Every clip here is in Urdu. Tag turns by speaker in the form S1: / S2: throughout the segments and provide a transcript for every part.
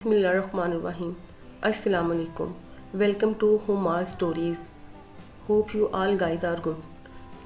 S1: Bismillahirrahmanirrahim. Assalamu alaikum. Welcome to Humar Stories. Hope you all guys are good.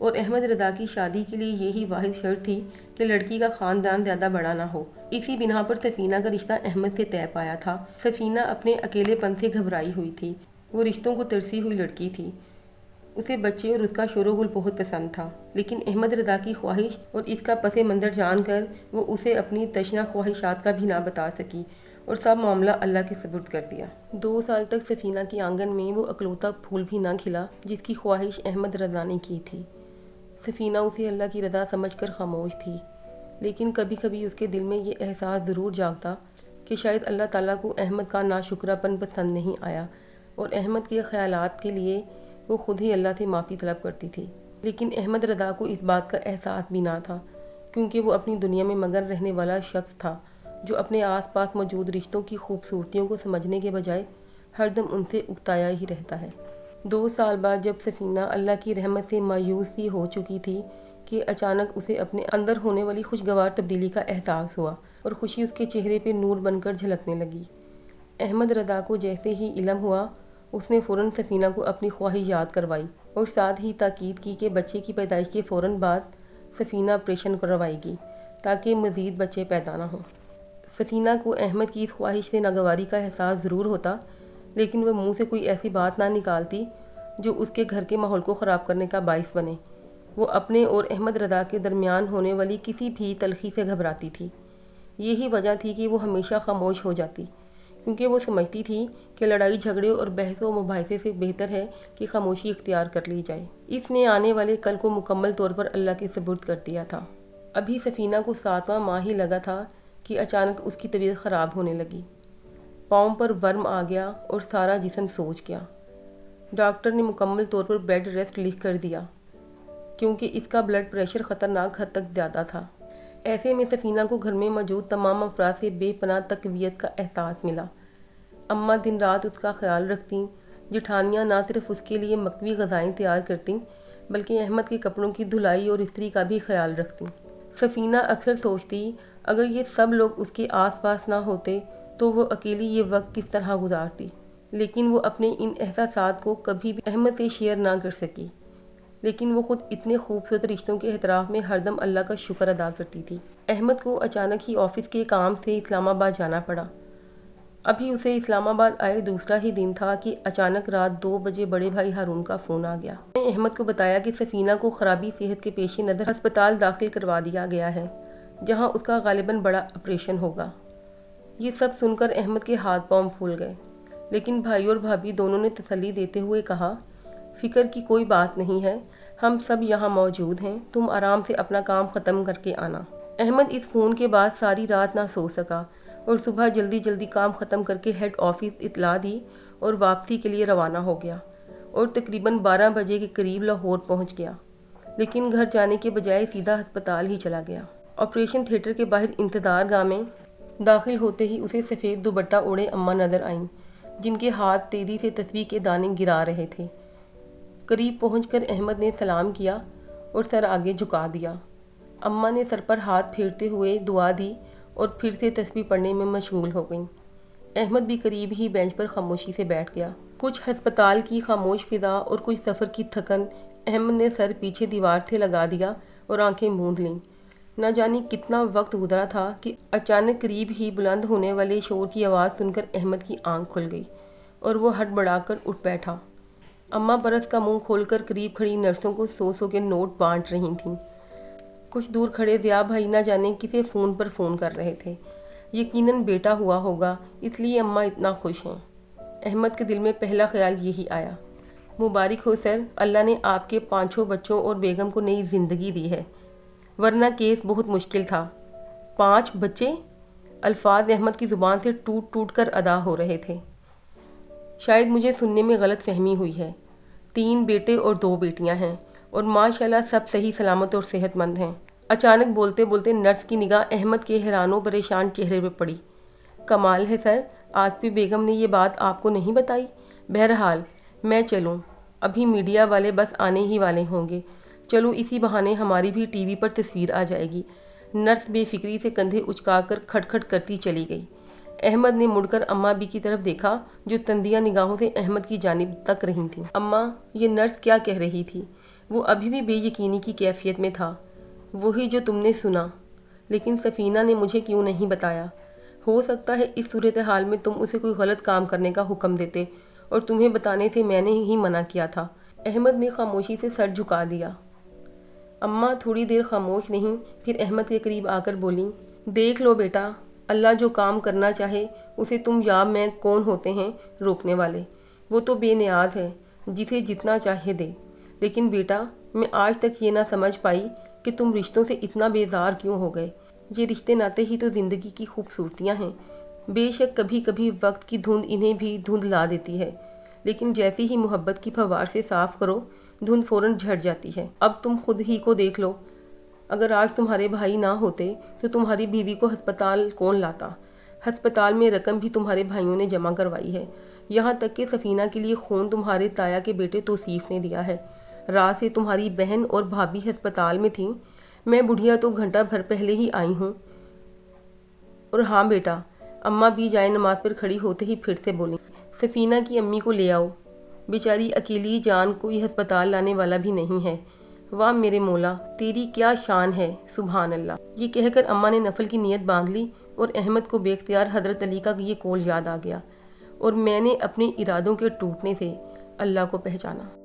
S1: اور احمد رضا کی شادی کے لیے یہی واحد شرط تھی کہ لڑکی کا خاندان زیادہ بڑا نہ ہو۔ اسی بنا پر سفینہ کا رشتہ احمد سے طے پایا تھا۔ سفینہ اپنے اکیلے پن سے گھبرائی ہوئی تھی، وہ رشتوں کو ترسی ہوئی لڑکی تھی، اسے بچے اور اس کا شور و غل بہت پسند تھا، لیکن احمد رضا کی خواہش اور اس کا پس منظر جان کر وہ اسے اپنی تشنہ خواہشات کا بھی نہ بتا سکی اور سب معاملہ اللہ کے سپرد کر دیا۔ 2 سال تک سفینہ کے آنگن میں وہ اکلوتا پھول بھی نہ کھلا جس کی خواہش احمد رضا نے کی تھی۔ سفینہ اسے اللہ کی رضا سمجھ کر خاموش تھی، لیکن کبھی کبھی اس کے دل میں یہ احساس ضرور جاگتا کہ شاید اللہ تعالیٰ کو احمد کا ناشکراپن پسند نہیں آیا اور احمد کے خیالات کے لیے وہ خود ہی اللہ سے معافی طلب کرتی تھی۔ لیکن احمد رضا کو اس بات کا احساس بھی نہ تھا، کیونکہ وہ اپنی دنیا میں مگن رہنے والا شخص تھا جو اپنے آس پاس موجود رشتوں کی خوبصورتیوں کو سمجھنے کے بجائے ہر دم ان سے اکتایا ہی رہتا ہے۔ 2 سال بعد جب سفینہ اللہ کی رحمت سے مایوس سی ہو چکی تھی کہ اچانک اسے اپنے اندر ہونے والی خوشگوار تبدیلی کا احساس ہوا اور خوشی اس کے چہرے پہ نور بن کر جھلکنے لگی۔ احمد رضا کو جیسے ہی علم ہوا، اس نے فوراً سفینہ کو اپنی خواہش یاد کروائی اور ساتھ ہی تاکید کی کہ بچے کی پیدائش کے فوراً بعد سفینہ آپریشن کروائے گی تاکہ مزید بچے پیدا نہ ہوں۔ سفینہ کو احمد کی اس خواہش سے ناگواری کا احساس ضرور ہوتا، لیکن وہ منہ سے کوئی ایسی بات نہ نکالتی جو اس کے گھر کے ماحول کو خراب کرنے کا باعث بنے۔ وہ اپنے اور احمد رضا کے درمیان ہونے والی کسی بھی تلخی سے گھبراتی تھی۔ یہی وجہ تھی کہ وہ ہمیشہ خاموش ہو جاتی، کیونکہ وہ سمجھتی تھی کہ لڑائی جھگڑے اور بحث و مباحثے سے بہتر ہے کہ خاموشی اختیار کر لی جائے۔ اس نے آنے والے کل کو مکمل طور پر اللہ کے سپرد کر دیا تھا۔ ابھی سفینہ کو 7واں ماہ ہی لگا تھا کہ اچانک اس کی طبیعت خراب ہونے لگی۔ پاؤں پر ورم آ گیا اور سارا جسم سوج گیا۔ ڈاکٹر نے مکمل طور پر بیڈ ریسٹ لکھ کر دیا کیونکہ اس کا بلڈ پریشر خطرناک حد تک زیادہ تھا۔ ایسے میں سفینہ کو گھر میں موجود تمام افراد سے بے پناہ تقویت کا احساس ملا۔ اماں دن رات اس کا خیال رکھتیں، جٹھانیاں نہ صرف اس کے لیے مقوی غذائیں تیار کرتیں بلکہ احمد کے کپڑوں کی دھلائی اور استری کا بھی خیال رکھتیں۔ سفینہ اکثر سوچتی اگر یہ سب لوگ اس کے آس پاس نہ ہوتے تو وہ اکیلی یہ وقت کس طرح گزارتی، لیکن وہ اپنے ان احساسات کو کبھی بھی احمد سے شیئر نہ کر سکی۔ لیکن وہ خود اتنے خوبصورت رشتوں کے احترام میں ہر دم اللہ کا شکر ادا کرتی تھی۔ احمد کو اچانک ہی آفس کے کام سے اسلام آباد جانا پڑا۔ ابھی اسے اسلام آباد آئے دوسرا ہی دن تھا کہ اچانک رات 2 بجے بڑے بھائی ہارون کا فون آ گیا۔ انہوں نے احمد کو بتایا کہ سفینہ کو خرابی صحت کے پیش نظر ہسپتال داخل کروا دیا گیا ہے، جہاں اس کا غالباً بڑا آپریشن ہوگا۔ یہ سب سن کر احمد کے ہاتھ پاؤں پھول گئے، لیکن بھائی اور بھابھی دونوں نے تسلی دیتے ہوئے کہا فکر کی کوئی بات نہیں ہے، ہم سب یہاں موجود ہیں، تم آرام سے اپنا کام ختم کر کے آنا۔ احمد اس فون کے بعد ساری رات نہ سو سکا اور صبح جلدی جلدی کام ختم کر کے ہیڈ آفس اطلاع دی اور واپسی کے لیے روانہ ہو گیا اور تقریباً 12 بجے کے قریب لاہور پہنچ گیا، لیکن گھر جانے کے بجائے سیدھا ہسپتال ہی چلا گیا۔ آپریشن تھیٹر کے باہر انتظار گاہ میں داخل ہوتے ہی اسے سفید دوپٹہ اوڑھے اماں نظر آئیں، جن کے ہاتھ تیزی سے تسبیح کے دانے گرا رہے تھے۔ قریب پہنچ کر احمد نے سلام کیا اور سر آگے جھکا دیا۔ اماں نے سر پر ہاتھ پھیرتے ہوئے دعا دی اور پھر سے تسبیح پڑھنے میں مشغول ہو گئیں۔ احمد بھی قریب ہی بینچ پر خاموشی سے بیٹھ گیا۔ کچھ ہسپتال کی خاموش فضا اور کچھ سفر کی تھکن، احمد نے سر پیچھے دیوار سے لگا دیا اور آنکھیں موند لیں۔ نہ جانے کتنا وقت گزرا تھا کہ اچانک قریب ہی بلند ہونے والے شور کی آواز سن کر احمد کی آنکھ کھل گئی اور وہ ہڑبڑا کر اٹھ بیٹھا۔ اماں برس کا منہ کھول کر قریب کھڑی نرسوں کو 100 کے نوٹ بانٹ رہی تھیں۔ کچھ دور کھڑے ضیاء بھائی نہ جانے کسے فون پر فون کر رہے تھے۔ یقیناً بیٹا ہوا ہوگا، اس لیے اماں اتنا خوش ہیں۔ احمد کے دل میں پہلا خیال یہی آیا، مبارک ہو سر، اللہ نے آپ کے 5 بچوں اور بیگم کو نئی زندگی دی ہے، ورنہ کیس بہت مشکل تھا۔ 5 بچے؟ الفاظ احمد کی زبان سے ٹوٹ ٹوٹ کر ادا ہو رہے تھے۔ شاید مجھے سننے میں غلط فہمی ہوئی ہے، 3 بیٹے اور 2 بیٹیاں ہیں اور ماشاءاللہ سب صحیح سلامت اور صحت مند ہیں۔ اچانک بولتے بولتے نرس کی نگاہ احمد کے حیران و پریشان چہرے پہ پڑی۔ کمال ہے سر، آج بھی بیگم نے یہ بات آپ کو نہیں بتائی؟ بہرحال میں چلوں، ابھی میڈیا والے بس آنے ہی والے ہوں گے، چلو اسی بہانے ہماری بھی ٹی وی پر تصویر آ جائے گی۔ نرس بے فکری سے کندھے اچکا کر کھٹ کرتی چلی گئی۔ احمد نے مڑ کر اماں بھی کی طرف دیکھا جو تندیاں نگاہوں سے احمد کی جانب تک رہی تھیں۔ اماں، یہ نرس کیا کہہ رہی تھی؟ وہ ابھی بھی بے یقینی کی کیفیت میں تھا۔ وہی جو تم نے سنا، لیکن سفینہ نے مجھے کیوں نہیں بتایا؟ ہو سکتا ہے اس صورتحال میں تم اسے کوئی غلط کام کرنے کا حکم دیتے اور تمہیں بتانے سے میں نے ہی منع کیا تھا۔ احمد نے خاموشی سے سر جھکا دیا۔ اماں تھوڑی دیر خاموش نہیں، پھر احمد کے قریب آ کر بولیں، دیکھ لو بیٹا، اللہ جو کام کرنا چاہے اسے تم یا میں کون ہوتے ہیں روکنے والے؟ وہ تو بے نیاز ہے، جسے جتنا چاہے دے۔ لیکن بیٹا، میں آج تک یہ نہ سمجھ پائی کہ تم رشتوں سے اتنا بیزار کیوں ہو گئے۔ یہ رشتے ناتے ہی تو زندگی کی خوبصورتیاں ہیں۔ بے شک کبھی کبھی وقت کی دھند انہیں بھی دھند لا دیتی ہے، لیکن جیسے ہی محبت کی پھوار سے صاف کرو، دھند فوراً جھٹ جاتی ہے۔ اب تم خود ہی کو دیکھ لو، اگر آج تمہارے بھائی نہ ہوتے تو تمہاری بیوی کو ہسپتال کون لاتا؟ ہسپتال میں رقم بھی تمہارے بھائیوں نے جمع کروائی ہے، یہاں تک کہ سفینہ کے لیے خون تمہارے تایا کے بیٹے توصیف نے دیا ہے۔ رات سے تمہاری بہن اور بھابھی ہسپتال میں تھیں، میں بڑھیا تو گھنٹہ بھر پہلے ہی آئی ہوں۔ اور ہاں بیٹا، اماں بھی جائے نماز پر کھڑی ہوتے ہی پھر سے بولیں، سفینہ کی امی کو لے آؤ، بیچاری اکیلی جان کوئی ہسپتال لانے والا بھی نہیں ہے۔ واہ میرے مولا، تیری کیا شان ہے، سبحان اللہ۔ یہ کہہ کر اماں نے نفل کی نیت باندھ لی اور احمد کو بے اختیار حضرت علی کا یہ قول یاد آ گیا، اور میں نے اپنے ارادوں کے ٹوٹنے سے اللہ کو پہچانا۔